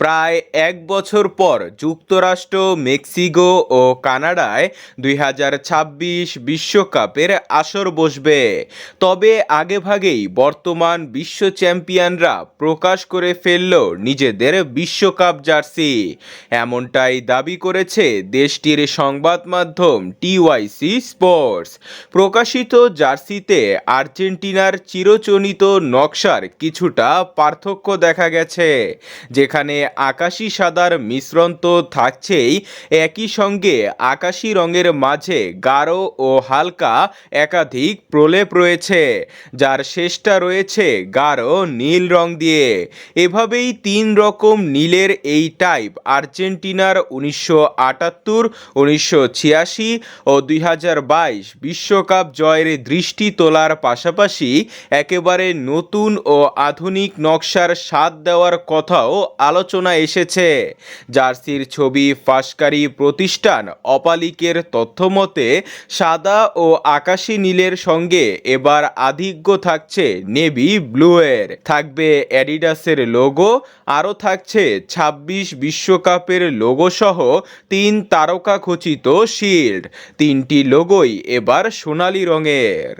প্রায় এক বছর পর যুক্তরাষ্ট্র, মেক্সিকো ও কানাডায় 2026 বিশ্বকাপের আসর বসবে। তবে আগেভাগেই বর্তমান বিশ্ব চ্যাম্পিয়নরা প্রকাশ করে ফেলল নিজেদের বিশ্বকাপ জার্সি। এমনটাই দাবি করেছে দেশটির সংবাদ মাধ্যম টিওয়াইসি স্পোর্টস। প্রকাশিত জার্সিতে আর্জেন্টিনার চিরচনিত নকশার কিছুটা পার্থক্য দেখা গেছে, যেখানে আকাশি সাদার মিশ্রণ তো থাকছেই, একই সঙ্গে আকাশি রঙের মাঝে গাঢ় ও হালকা একাধিক প্রলেপ রয়েছে, যার শেষটা রয়েছে গাঢ় নীল রং দিয়ে। এভাবেই তিন রকম নীলের এই টাইপ আর্জেন্টিনার 1978, 1986 ও 2022 বিশ্বকাপ জয়ের দৃষ্টি তোলার পাশাপাশি একেবারে নতুন ও আধুনিক নকশার স্বাদ দেওয়ার কথাও আলোচনা এসেছে। জার্সির ছবি ফাঁসকারী প্রতিষ্ঠান অপালিকের তথ্যমতে সাদা ও আকাশি নীলের সঙ্গে এবার আধিক্য থাকছে নেভি ব্লুয়ের, থাকবে অ্যাডিডাসের লোগো, আরও থাকছে 26 বিশ্বকাপের লোগো সহ 3 তারকা খচিত শিল্ড। তিনটি লোগোই এবার সোনালী রঙের।